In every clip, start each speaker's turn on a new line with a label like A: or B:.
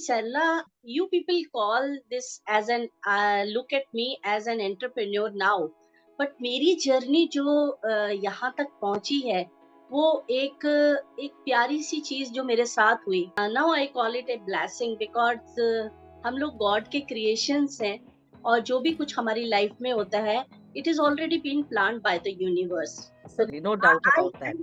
A: Sarla, you people call this as an look at me as an entrepreneur now, but मेरी journey जो यहाँ तक पहुंची है वो एक प्यारी सी चीज जो मेरे साथ हुई. Now I call it a blessing because हम लोग गॉड के क्रिएशंस हैं और जो भी कुछ हमारी लाइफ में होता है it is already been planned by the universe.
B: No doubt about that.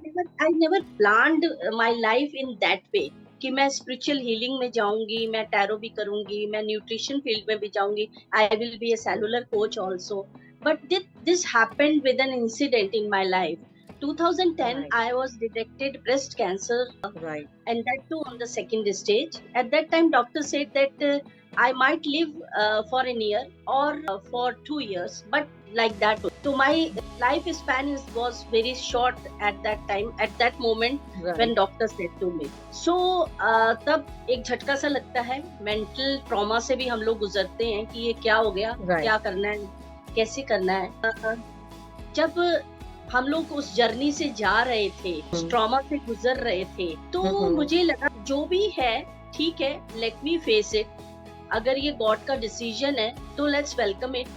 A: I never planned my life in that way कि मैं स्पिरिचुअल हीलिंग में जाऊंगी, मैं टैरो भी करूंगी, मैं न्यूट्रिशन फील्ड में भी जाऊंगी. I will be A cellular coach also. But this happened with an incident in my life. 2010
B: Right.
A: I was detected breast cancer,
B: Right.
A: and that too on the second stage. At that time doctor said that I might live for a year or for 2 years, but like that. So my life span was very short at that time, at that moment
B: Right.
A: when doctor said to me. So तब एक झटका सा लगता है. Mental trauma से भी हम लोग गुजरते हैं कि ये क्या हो गया,
B: Right.
A: क्या करना है, कैसे करना है. जब हम लोग उस जर्नी से जा रहे थे, उस ट्रॉमा से गुजर रहे थे, तो मुझे लगा जो भी है ठीक है, लेट मी फेस इट. अगर ये गॉड का डिसीजन है तो लेट्स वेलकम इट.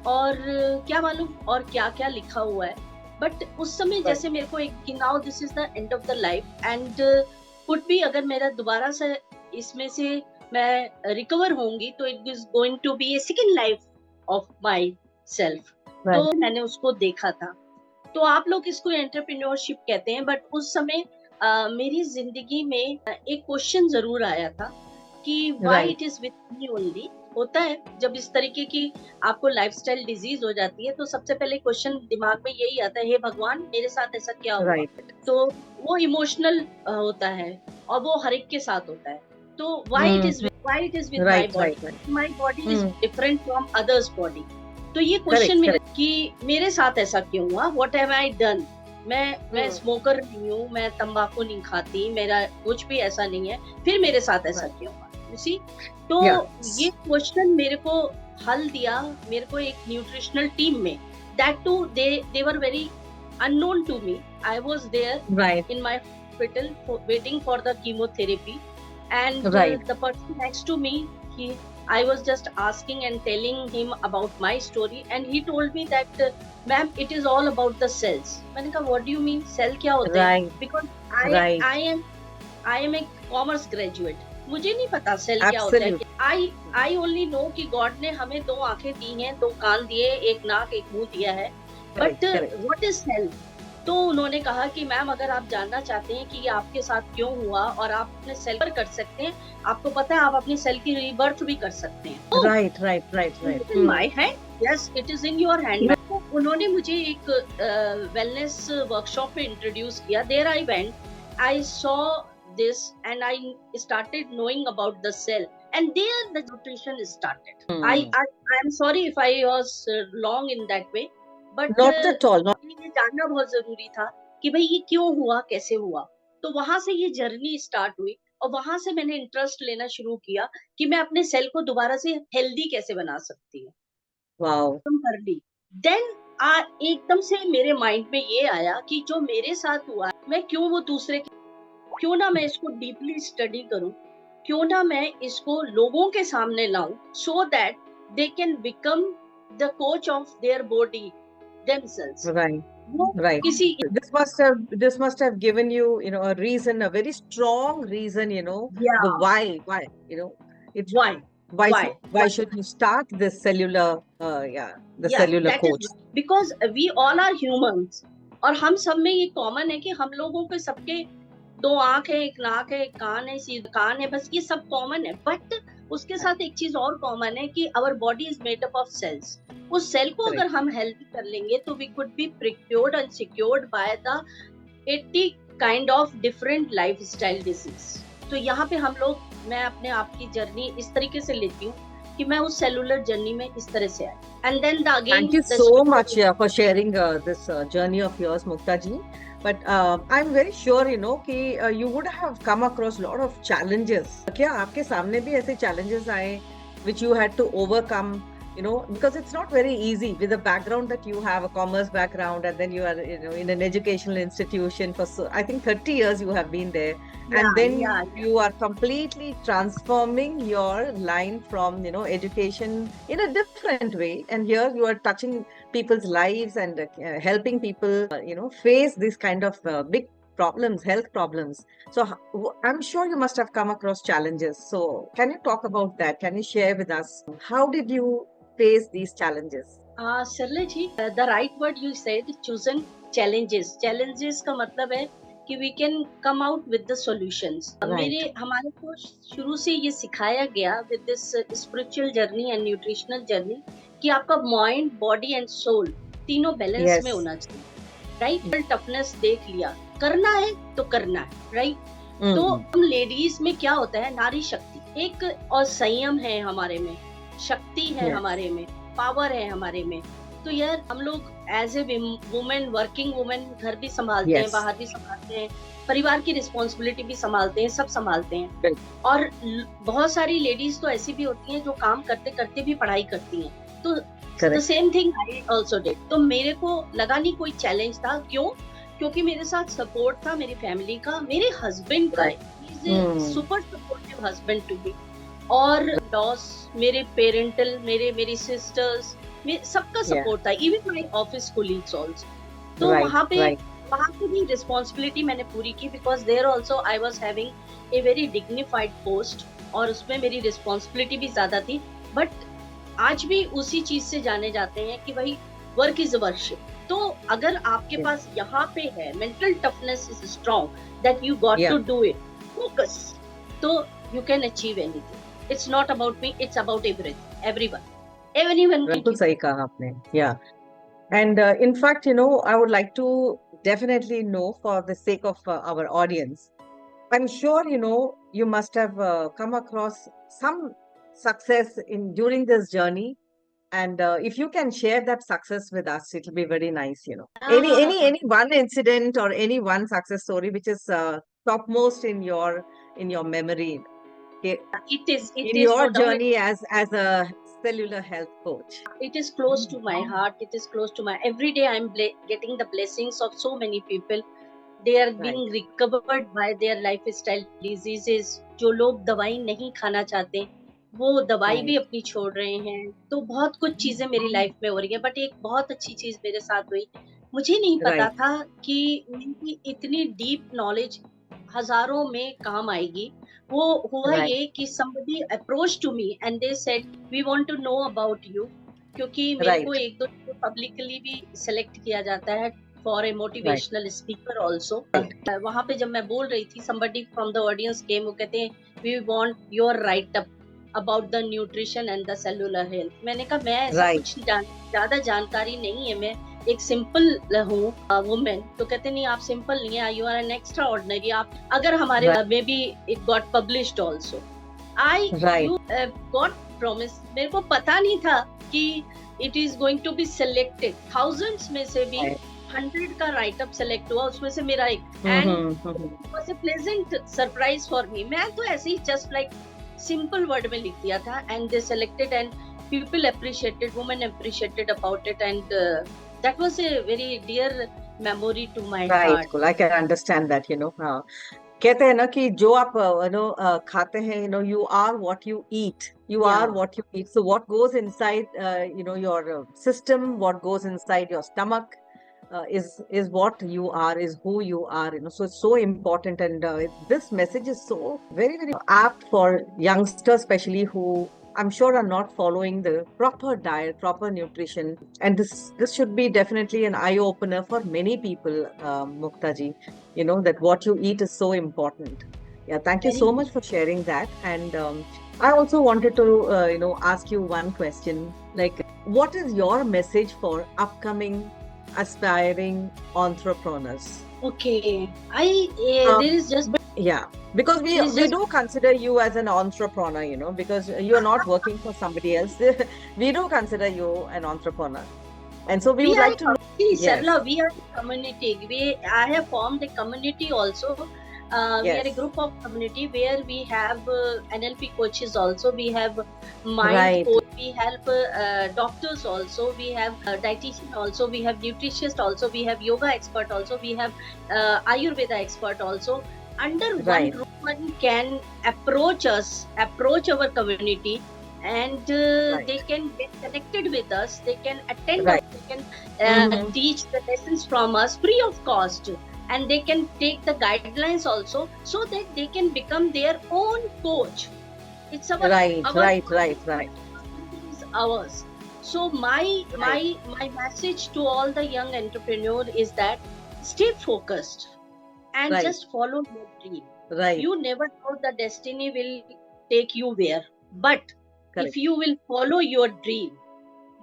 A: और क्या मालूम और क्या क्या लिखा हुआ है. बट उस समय जैसे मेरे को एक कि now this is the end of the life and could be अगर मेरा दोबारा से इसमें से मैं रिकवर होंगी तो it is going to be a second life of myself. तो मैंने उसको देखा था. तो आप लोग इसको एंटरप्रेन्योरशिप कहते हैं, बट उस समय मेरी जिंदगी में एक क्वेश्चन जरूर आया था कि why it is with me only. होता है जब इस तरीके की आपको लाइफस्टाइल डिजीज हो जाती है तो सबसे पहले क्वेश्चन दिमाग में यही आता है, हे भगवान मेरे साथ ऐसा क्या हुआ.
B: Right.
A: तो वो इमोशनल होता है और वो हर एक के साथ होता है. तो why it is with my
B: Right.
A: Body.
B: Right.
A: My body is different from others body. तो ये क्वेश्चन मेरे कि मेरे साथ ऐसा क्यों हुआ, व्हाट हैव आई डन. मैं स्मोकर नहीं हूँ, मैं तंबाकू नहीं खाती, मेरा कुछ भी ऐसा नहीं है, फिर मेरे साथ ऐसा क्यों हुआ. You see. तो ये क्वेश्चन मेरे को हल दिया मेरे को एक न्यूट्रिशनल टीम में. That too they were very unknown to me. I was there
B: Right.
A: in my hospital waiting for the chemotherapy, and
B: Right.
A: the person next to me, I was just asking and telling him about my story, and he told me that ma'am it is all about the cells. मैंने कहा what do you mean cell क्या होते हैं.
B: Right.
A: Because
B: Right.
A: I am a commerce graduate. मुझे नहीं पता cell क्या होता है. I only know कि गॉड ने हमें 2 आंखें दी हैं, 2 कान दिए, एक नाक एक मुंह दिया है. But what is cell. तो उन्होंने कहा कि मैम अगर आप जानना चाहते हैं कि ये आपके साथ क्यों हुआ और आप अपने सेल पर कर सकते हैं, आपको पता है आप अपनी सेल की रीबर्थ भी कर सकते हैं.
B: Right.
A: In my hand, yes, it is in your hand. उन्होंने मुझे एक वेलनेस वर्कशॉप में इंट्रोड्यूस किया. There I went, I saw this and I started knowing about the cell, and there the nutrition started. I am sorry if I was long in that way, but
B: Not at all. Not.
A: ये जानना बहुत जरूरी था कि भाई ये क्यों हुआ, कैसे हुआ. तो वहां से ये जर्नी स्टार्ट हुई और वहां से मैंने इंटरेस्ट लेना शुरू किया कि मैं अपने सेल को दोबारा से हेल्दी कैसे बना सकती हूँ.
B: Wow.
A: कर ली. देन एकदम से मेरे माइंड में ये आया कि जो मेरे साथ हुआ मैं क्यों वो दूसरे क्यों ना मैं इसको डीपली स्टडी करूं, क्यों ना मैं इसको लोगों के सामने लाऊं, so that they can become the coach of their body themselves.
B: Right.
A: वो
B: Right.
A: किसी
B: This must have given you, a reason, a very strong reason,
A: Yeah.
B: the why, it's
A: why
B: why should you start this cellular, the cellular
A: that
B: coach.
A: is because we all are humans और हम सब में ये common है कि हम लोगों के सबके 2 आंख है, एक नाक है, एक कान है, सीधा कान है, बस ये सब कॉमन है. बट उसके साथ एक चीज और कॉमन है कि our body is made up of cells. उस सेल को अगर हम हेल्दी कर लेंगे तो we could be precured and secured by the 80 kind of different lifestyle disease. तो यहाँ पे हम लोग मैं अपने आप की जर्नी इस तरीके से लेती हूँ कि मैं उस सेलुलर जर्नी में इस तरह से आई. And then the again
B: Thank you so much for sharing this journey of yours, Mukta ji. But I'm very sure, कि you would have come across a lot of challenges. क्या आपके सामने भी ऐसे challenges आए which you had to overcome, because it's not very easy with the background that you have, a commerce background, and then you are, in an educational institution for, I think 30 years you have been there.
A: Yeah,
B: And then
A: yeah,
B: you are completely transforming your line from, education in a different way. And here you are touching people's lives and helping people, face these kind of big problems, health problems. So I'm sure you must have come across challenges. So can you talk about that? Can you share with us how did you face these challenges?
A: Sarla ji, the right word you said, chosen challenges. Challenges का मतलब है कि we can come out with the solutions.
B: Right.
A: हमारे को शुरू से ये सिखाया गया with this spiritual journey and nutritional journey कि आपका mind, body and soul तीनों बैलेंस में
B: Yes.
A: होना चाहिए, राइट? टफनेस देख लिया, करना है तो करना है, राइट? तो हम लेडीज में क्या होता है, नारी शक्ति एक और संयम है हमारे में, शक्ति है
B: Yes.
A: हमारे में, पावर है हमारे में। तो यार हम लोग as a women, working women, घर भी संभालते हैं,
B: Yes.
A: बाहर भी संभालते हैं, परिवार की रिस्पॉन्सिबिलिटी भी संभालते हैं, सब संभालते हैं।
B: बिल्कुल।
A: और बहुत सारी लेडीज तो ऐसी भी होती हैं जो काम करते करते भी पढ़ाई करती हैं। तो the
B: Correct.
A: Same thing I also did. तो मेरे को लगा नहीं कोई चैलेंज था। क्यों? क्योंकि मेरे साथ सपोर्ट था मेरी फैमिली का, मेरे हस्बैंड का। Super supportive husband to be. और लॉस, मेरे पेरेंटल, मेरी सिस्टर्स, सबका सपोर्ट था, even my office colleagues also. तो
B: Right,
A: वहाँ पे
B: right.
A: वहाँ की भी रिस्पॉन्सिबिलिटी मैंने पूरी की, because there also I was having a very dignified post, और उसमें मेरी रिस्पॉन्सिबिलिटी भी ज्यादा थी। बट आज भी उसी चीज से जाने जाते हैं कि भाई वर्क इज वर्शिप। तो अगर आपके
B: Yes.
A: पास यहाँ पे है mental toughness is strong, that you got
B: Yeah.
A: To do it, focus, तो you can achieve anything. It's not about me, it's about everyone
B: बिल्कुल सही कहा आपने. Yeah. And in fact, I would like to definitely know, for the sake of our audience, I'm sure, you must have come across some success during this journey. And if you can share that success with us, it'll be very nice, any one incident or any one success story which is topmost in your memory, okay,
A: It is
B: in your
A: no doubt,
B: journey as a cellular health coach.
A: it is close to my heart. It is close to my, every day I'm getting the blessings of so many people. They are being recovered by their lifestyle diseases. जो लोग दवाई नहीं खाना चाहते, वो दवाई भी अपनी छोड़ रहे हैं। तो बहुत कुछ चीजें मेरी लाइफ में हो रही है। बट एक बहुत अच्छी चीज मेरे साथ हुई, मुझे नहीं पता
B: Right.
A: था कि मेरी इतनी डीप नॉलेज हजारों में काम आएगी। वो हुआ
B: Right.
A: ये कि somebody approached to me and they said we want to know about you, क्योंकि मेरे
B: Right.
A: को एक दो पब्लिकली भी सिलेक्ट किया जाता है for a motivational speaker also. वहां पे जब मैं बोल रही थी, somebody from the audience came, वो कहते हैं we want your write up about the nutrition and the cellular health। मैंने कहा मैं ऐसा
B: Right.
A: कुछ ज्यादा जानकारी नहीं है, मैं एक सिंपल हूँ वुमेन। तो कहते नहीं, आप सिंपल नहीं है, you are an extraordinary. आप अगर हमारे में भी it got published also, I got promise. मेरे को पता नहीं था कि it is going to be selected, thousands में से भी 100 का राइट अप सेलेक्ट हुआ, उसमें से मेरा एक। And was a pleasant surprise for me. मैं तो ऐसे ही जस्ट लाइक सिंपल वर्ड में लिख दिया था, and they selected and people appreciated, women appreciated about it, and that was a very dear memory to my
B: Right,
A: heart.
B: cool. I can understand that, हाँ. कहते हैं ना कि जो आप खाते हैं, you are what you eat. You
A: Yeah.
B: are what you eat. So what goes inside, your system, what goes inside your stomach, is what you are, is who you are. So it's so important, and this message is so very, very apt for youngsters, especially who I'm sure are not following the proper diet, proper nutrition, and this should be definitely an eye opener for many people, Mukta ji. That what you eat is so important. Yeah, thank you so much for sharing that. And I also wanted to, ask you one question. Like, what is your message for upcoming aspiring entrepreneurs?
A: Okay, there is just
B: Yeah, because we do consider you as an entrepreneur, because you're not working for somebody else. We do consider you an entrepreneur, and so we would like to know.
A: See, Sarla, we are a community. I have formed a community also. We are a
B: Yes.
A: group of community where we have NLP coaches also, we have mind
B: Right.
A: coach, we help doctors also, we have dietitian also, we have nutritionist also, we have yoga expert also, we have Ayurveda expert also. Under one
B: Right.
A: roof, one can approach us, approach our community, and
B: Right.
A: they can get connected with us, they can attend
B: Right.
A: us, they can
B: Mhm.
A: teach the lessons from us free of cost, and they can take the guidelines also, so that they can become their own coach. It's our
B: Right. Right. Right. Right.
A: responsibility is ours. So my
B: Right.
A: my message to all the young entrepreneur is that stay focused and
B: Right.
A: just follow your dream.
B: Right.
A: You never know the destiny will take you where, but
B: Correct.
A: if you will follow your dream,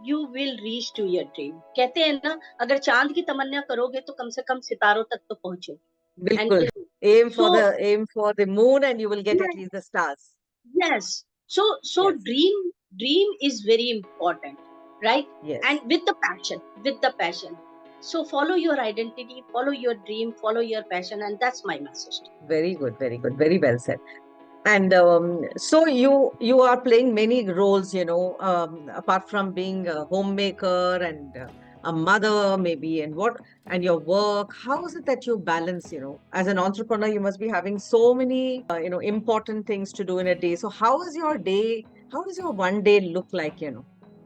A: you will reach to your dream. कहते हैं ना, अगर चांद की तमन्ना करोगे तो कम से कम सितारों तक तो पहुंचो. And
B: Bilkul.
A: so
B: Aim for the moon and you will get at
A: yes,
B: least the stars.
A: yes. So
B: Yes.
A: dream is very important, right?
B: Yes.
A: And with the passion. So follow your identity, follow your dream, follow your passion, and that's my message.
B: Very good. Very good. Very well said. And so you are playing many roles, apart from being a homemaker and a mother, maybe, and your work. How is it that you balance, as an entrepreneur, you must be having so many, important things to do in a day. So how is your day? How does your one day look like?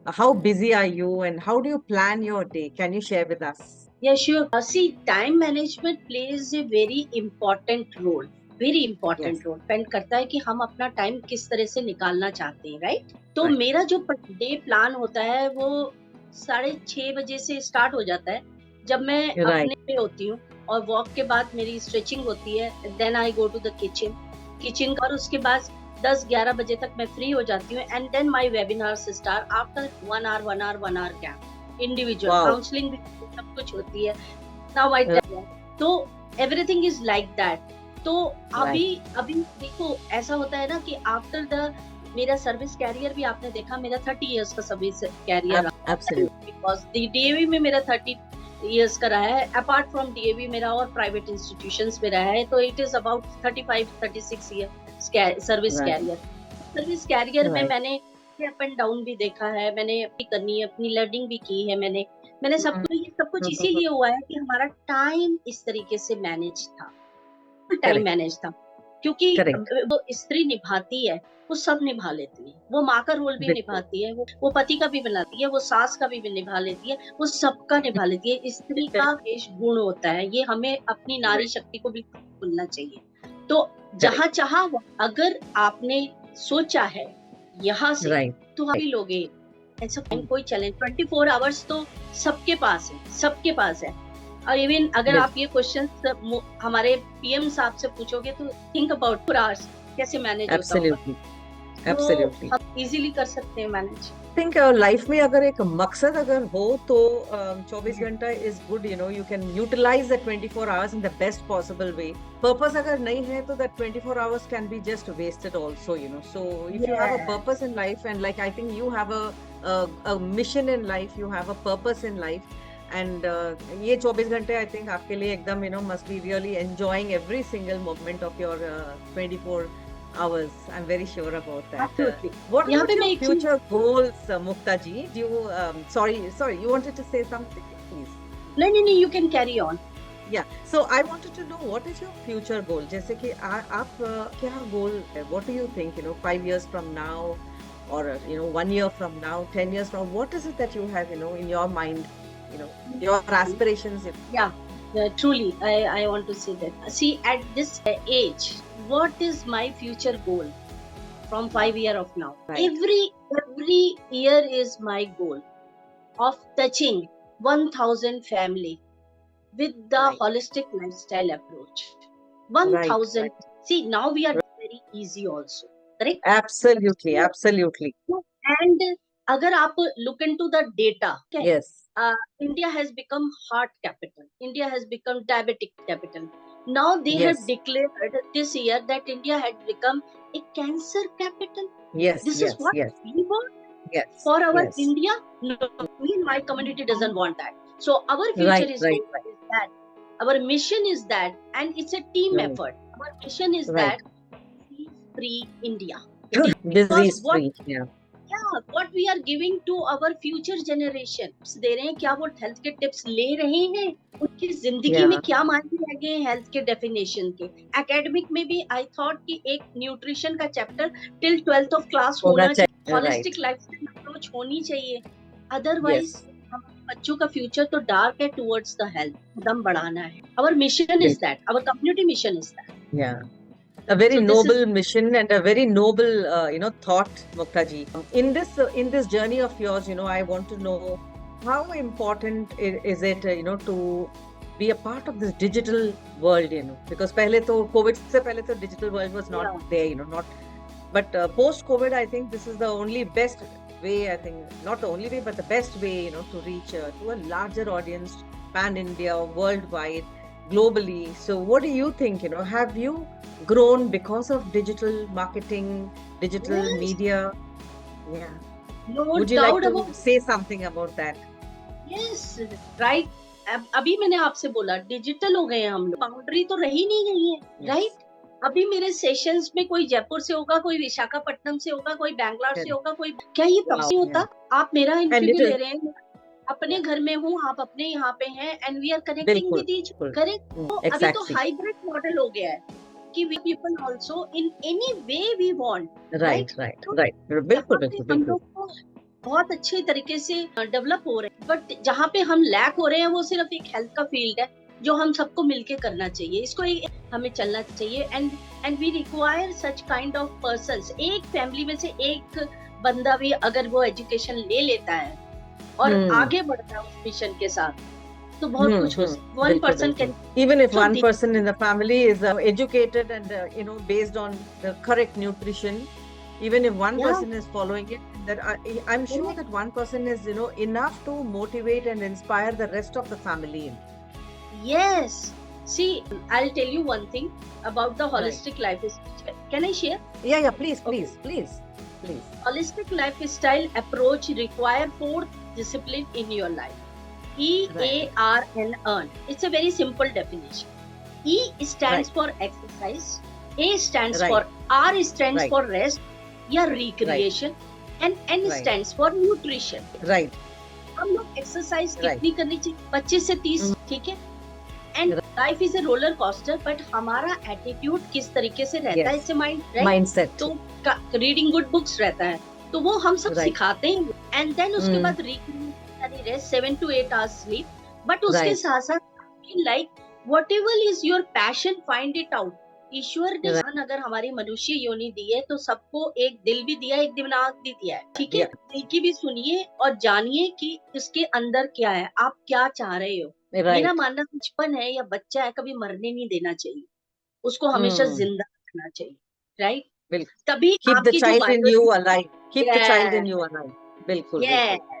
B: How busy are you and how do you plan your day? Can you share with us?
A: Yeah, sure. See, time management plays a very important role. Very
B: Yes.
A: Important role depend करता है कि हम अपना time किस तरह से निकालना चाहते हैं, राइट? तो
B: Right.
A: मेरा जो डे प्लान होता है वो 6:30 बजे से स्टार्ट हो जाता है, जब मैं
B: Right.
A: अपने पे होती हूँ, और वॉक के बाद मेरी स्ट्रेचिंग होती है. Then I go to the kitchen, और उसके बाद 10-11 बजे तक मैं फ्री हो जाती हूँ. And then my webinars start after 1 hour camp, individual
B: Wow.
A: Counselling भी सब कुछ होती है. नाउ आई तो एवरीथिंग इज लाइक दैट. तो अभी देखो, ऐसा होता है ना कि आफ्टर द मेरा सर्विस कैरियर भी आपने देखा, मेरा 30 इयर्स का service career,
B: Absolutely.
A: Because DAV में मेरा 30 इयर्स का रहा है. अपार्ट फ्रॉम डीएवी मेरा और प्राइवेट इंस्टीट्यूशंस में रहा है, तो it is about 35-36 year service
B: Right.
A: Career. Service career में
B: Right.
A: मैंने अप एंड डाउन भी देखा है, मैंने अपनी करनी है, अपनी लर्निंग भी की है. मैंने सब कुछ इसीलिए हुआ है कि हमारा टाइम इस तरीके से मैनेज था, टाइम
B: Correct.
A: मैनेज था. क्योंकि
B: Correct.
A: वो स्त्री निभाती है, वो सब निभा लेती है. वो माँ का रोल भी
B: बिल्कुल.
A: निभाती है, वो पति का भी बनाती है, वो सास का भी निभा लेती है, वो सबका निभा लेती है. स्त्री का विशेष गुण होता है, ये हमें अपनी नारी शक्ति को बिल्कुल भूलना चाहिए. तो जहाँ चाहा, अगर आपने सोचा है यहाँ से,
B: Right.
A: तो हम भी लोगे. ऐसा कोई चैलेंज 24 आवर्स तो सबके पास है. और इवन अगर आप ये क्वेश्चन हमारे पीएम साहब से पूछोगे तो थिंक अबाउट 4 आवर्स कैसे मैनेज होगा.
B: Absolutely. Absolutely.
A: तो हम इजीली कर सकते हैं मैनेज.
B: I think लाइफ में अगर एक मकसद अगर हो तो 24 घंटा is good. You can utilise the 24 hours in the best possible way. Purpose अगर नहीं है तो that 24 hours can be just wasted also. So if you have a purpose in life, and like I think you have a mission in life, you have a purpose in life, and ये 24 घंटे I think आपके लिए एकदम must be really enjoying every single moment of your 24 hours. I'm very sure about that.
A: Absolutely.
B: What
A: यहाँ
B: about
A: पे
B: your
A: मैं एक
B: future goals, Mukta ji? Do you, sorry, you wanted to say something, please?
A: नहीं, you can carry on.
B: Yeah. So I wanted to know what is your future goal? जैसे कि आप क्या goal है? What do you think? 5 years from now, or 1 year from now, 10 years from, what is it that you have in your mind? Your aspirations.
A: Yeah, truly, I want to say that. See, at this age, what is my future goal from 5 year of now?
B: Right.
A: Every year is my goal of touching 1,000 family with the
B: Right.
A: holistic lifestyle approach. 1,000.
B: Right.
A: See, now we are very easy also, correct?
B: Absolutely. Absolutely.
A: And agar aap look into the data, okay,
B: Yes.
A: India has become heart capital. India has become diabetic capital. Now they
B: Yes.
A: have declared this year that India had become a cancer capital.
B: Yes.
A: This
B: Yes.
A: is what
B: Yes.
A: we want
B: Yes.
A: for our
B: Yes.
A: India. No, we in my community doesn't want that. So our future
B: Right.
A: is
B: Right.
A: that. Our mission is that, and it's a team
B: Right.
A: effort. our mission is
B: Right.
A: that disease-free India.
B: Disease
A: what
B: free. Yeah.
A: what we are giving to our future generation दे रहे हैं, क्या वो health के tips ले रहे हैं, उनकी जिंदगी
B: Yeah.
A: में क्या मायने रह गए हैं हेल्थ के डेफिनेशन के. एकेडमिक में भी आई थॉट कि एक न्यूट्रिशन का chapter till 12th of class
B: होना
A: होना चाहिए,
B: चाहिए.
A: Holistic
B: Right.
A: लाइफस्टाइल अप्रोच होनी चाहिए. Otherwise
B: Yes.
A: हमारे बच्चों का फ्यूचर तो डार्क है टुवर्ड्स द हेल्थ. कदम बढ़ाना है. Our mission is that, our community mission is that.
B: Yeah. A very
A: So this is
B: noble mission and a very noble, thought, Muktaji. In this journey of yours, I want to know how important is it, to be a part of this digital world, because COVID se pehle to digital world was not
A: Yeah.
B: there, not. But post COVID, I think this is the only best way. I think not the only way, but the best way, to reach to a larger audience, pan India, worldwide, globally. So, what do you think? Have you grown because of digital marketing, digital
A: Yes.
B: media? Yeah.
A: No
B: Would you like
A: doubt
B: to
A: about
B: say something about that?
A: Yes right. अभी मैंने आपसे बोला digital हो गए हैं हम लोग, boundary तो रही नहीं गई है.
B: Yes.
A: राइट. अभी मेरे सेशंस में कोई जयपुर से होगा, कोई विशाखापट्टनम से होगा, कोई बैंगलोर से
B: Correct.
A: होगा, कोई क्या ये
B: Wow,
A: पॉसिबल होता. आप मेरा
B: And
A: इंटरव्यू
B: it
A: ले
B: is
A: रहे हैं, अपने घर में हूँ, आप अपने यहाँ पे हैं, एंड वी आर कनेक्टिंग
B: बिल्कुल,
A: विद ईच.
B: बिल्कुल.
A: करेक्ट. तो अभी तो
B: Exactly.
A: हाइब्रिड मॉडल हो गया है कि we people also in any way we want.
B: Right, right,
A: तो
B: right.
A: यहाँ
B: बिल्कुल,
A: पे
B: बिल्कुल,
A: हम
B: बिल्कुल.
A: लोग को बहुत अच्छे तरीके से डेवलप हो रहे हैं. बट जहाँ पे हम लैक हो रहे हैं वो सिर्फ एक हेल्थ का फील्ड है जो हम सबको मिलके करना चाहिए. इसको हमें चलना चाहिए. And we require such kind of persons. एक फैमिली में से एक बंदा भी अगर वो एजुकेशन ले लेता है और आगे बढ़ता है उस मिशन के साथ, तो बहुत कुछ हो सकता है. वन
B: बिल्कुल,
A: पर्सन
B: बिल्कुल.
A: Can.
B: Even if
A: So
B: one
A: the-
B: person in the family is educated and based on the correct nutrition, even if one
A: Yeah.
B: person is following it, that I'm sure
A: Correct.
B: that one person is enough to motivate and inspire the rest of the family.
A: Yes. See, I'll tell you one thing about the holistic lifestyle. Can I share?
B: Yeah, please,
A: Okay.
B: please.
A: Holistic lifestyle approach require 4 discipline in your life. EARN, earn. It's a very simple definition. E stands for exercise, A stands
B: Right.
A: for, R stands
B: Right.
A: for rest या recreation, and N
B: Right.
A: stands for nutrition.
B: Right.
A: हम लोग exercise
B: Right.
A: कितनी करनी चाहिए? 25 से 30. ठीक है. And life is a roller coaster, but हमारा एटीट्यूड किस तरीके से रहता है,
B: Yes.
A: इससे माइंड राइट.
B: Mindset.
A: तो रीडिंग गुड बुक्स रहता है, तो वो हम सब
B: Right.
A: सिखाते हैं. एंड देन उसके
B: Hmm.
A: बाद rest 7 to 8 hours sleep. But उसके
B: Right.
A: साथ साथ like whatever is your passion, find it out. ईश्वर ने
B: Right.
A: अगर हमारी मनुष्य योनि दी है तो सबको एक दिल भी दिया, एक दिमाग भी दिया है. ठीक है. दिल की भी सुनिए और जानिए कि इसके अंदर क्या है, आप क्या चाह रहे हो.
B: Right.
A: मेरा मानना बचपन है या बच्चा है, कभी मरने नहीं देना चाहिए, उसको हमेशा
B: Hmm.
A: जिंदा रखना चाहिए. राइट.
B: बिल्कुल.
A: तभी
B: Keep the
A: आपकी जो
B: child in you alive. Keep the child in
A: Yes.
B: you alive. बिल्कुल,
A: Yes.
B: बिल्कुल.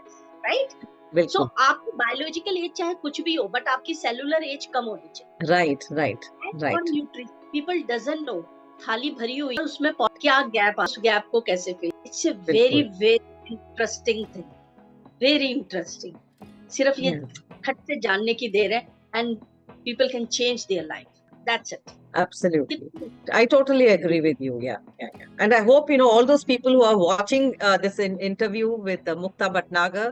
A: राइट. सो
B: बिल्कुल.
A: आपकी बायोलॉजिकल एज चाहे कुछ भी हो, बट आपकी सेलुलर एज कम होनी चाहिए.
B: Right, right,
A: और
B: right.
A: Nutrition people doesn't know. थाली भरी हुई है, उसमें क्या गैप, उस गैप को कैसे fill. It's a very very interesting thing. Very interesting. सिर्फ ये खट से जानने की देर है, and people can change their life. That's it.
B: Absolutely. I totally agree with you. Yeah. And I hope, all those people who are watching this interview with Mukta Bhatnagar,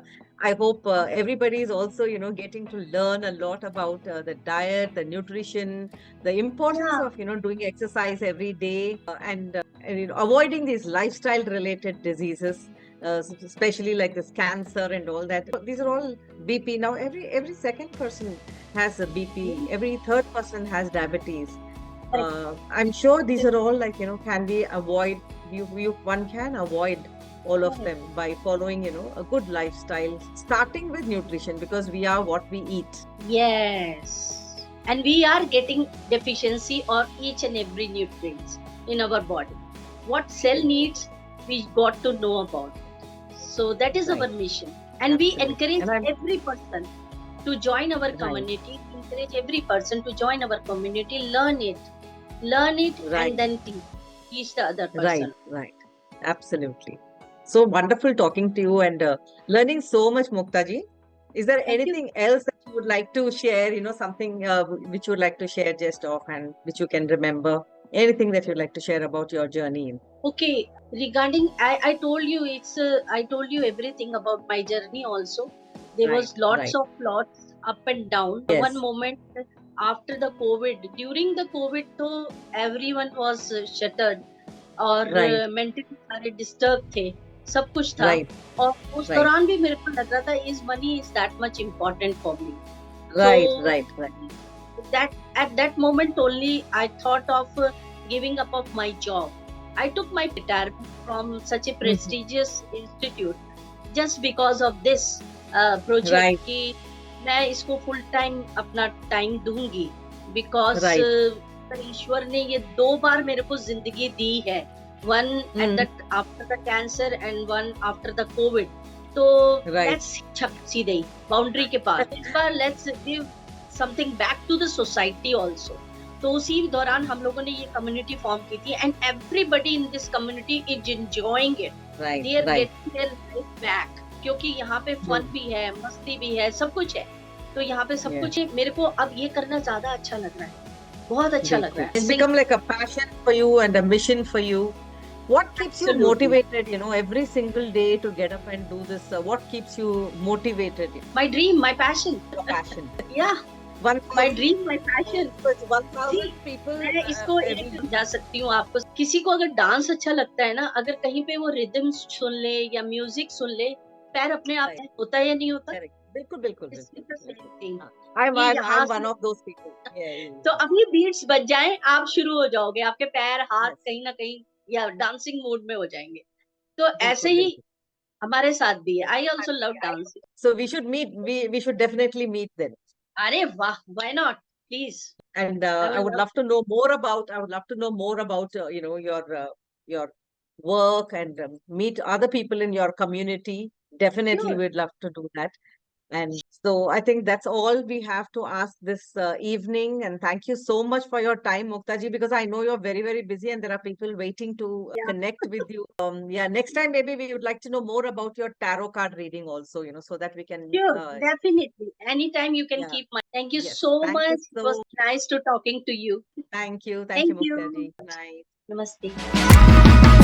B: I hope everybody is also, getting to learn a lot about the diet, the nutrition, the importance
A: Yeah.
B: of, doing exercise every day and avoiding these lifestyle related diseases, especially like this cancer and all that. These are all BP. Now, every second person has a BP. Every third person has diabetes. I'm sure these are all can be avoid. One can avoid all of them by following a good lifestyle, starting with nutrition, because we are what we eat.
A: Yes. And we are getting deficiency on each and every nutrients in our body. What cell needs, we got to know about it. So that is
B: Right.
A: our mission. And we
B: Absolutely.
A: encourage
B: And I'm-
A: every person to join our
B: Right.
A: community. Encourage every person to join our community, learn it,
B: Right.
A: and then teach the other person.
B: Right. Absolutely. So wonderful talking to you and learning so much, Mukta ji. Is there
A: Thank you.
B: anything else that you would like to share? Something which you would like to share just offhand, which you can remember? Anything that you'd like to share about your journey?
A: Okay, regarding I told you I told you everything about my journey also. There
B: Right,
A: was lots
B: right.
A: of lots up and down. One
B: Yes,
A: moment after the COVID, during the COVID, तो everyone was shuttered और
B: right,
A: mentally सारे disturb थे, सब कुछ था
B: right,
A: और उस
B: right,
A: दौरान भी मेरे को लग रहा था is money is that much important for me so
B: right, right, right.
A: that at that moment only I thought of giving up of my job. I took my retirement from such a
B: Mhm.
A: prestigious institute just because of this project
B: Right,
A: कि मैं इसको full time अपना time दूंगी because
B: right.
A: ईश्वर ने ये 2 बार मेरे को जिंदगी दी है one at
B: Mm,
A: the after the cancer and one after the covid तो
B: right.
A: लेट्स छपसी दई बाउंड्री के पास इस बार let's give something back to the society also तो उसी दौरान हम लोगों ने ये कम्युनिटी फॉर्म की थी and everybody in this community is enjoying it
B: Right,
A: they are
B: right.
A: Getting their life back क्योंकि यहाँ पे फन
B: Mm,
A: भी है मस्ती भी है सब कुछ है तो यहाँ पे सब
B: yeah.
A: कुछ है मेरे को अब ये करना ज्यादा अच्छा लग रहा है बहुत अच्छा लग रहा
B: Bilkul.
A: है
B: It's become like a passion for you and a mission for you. What keeps you
A: Absolutely.
B: motivated, every single day to get up and do this? What keeps you motivated?
A: My dream, my passion.
B: Your passion.
A: Yeah,
B: 1,000
A: my dream, my passion.
B: So it's 1,000 people.
A: मैं इसको एक
B: every-
A: समझा सकती हूँ आपको किसी को अगर डांस अच्छा लगता है ना अगर कहीं पे वो रिदम सुन ले या म्यूजिक सुन ले पैर अपने आप
B: Right.
A: होता है या नहीं होता
B: Correct. Bilkul, bilkul,
A: It's
B: bilkul,
A: the same
B: bilkul.
A: thing.
B: I'm,
A: कि
B: I'm,
A: यहाँ
B: I'm
A: से
B: one of those people. Yeah.
A: तो अभी बीट्स बज जाएं आप शुरू हो जाओगे आपके पैर हाथ
B: Yes.
A: कहीं ना कहीं या डांसिंग मूड में हो जाएंगे तो ऐसे
B: Bilkul,
A: ही
B: bilkul.
A: हमारे साथ भी है I also love dancing
B: So we should meet. We should definitely meet then.
A: अरे वाह why not please
B: And
A: I
B: I
A: will
B: would
A: love
B: love to know more about. I would love to know more about your work and meet other people in your community. Definitely,
A: sure
B: we'd love to do that. And so I think that's all we have to ask this evening. And thank you so much for your time, Muktaji, because I know you're very, very busy and there are people waiting to
A: या
B: connect with you. Yeah, next time maybe we would like to know more about your tarot card reading also, so that we can,
A: sure definitely any time you can
B: yeah,
A: keep my thank you
B: yes.
A: So
B: Thank you
A: much it was
B: so
A: nice to talking to you
B: Thank you. Thank you,
A: thank you
B: Muktaji. Nice.
A: नमस्ते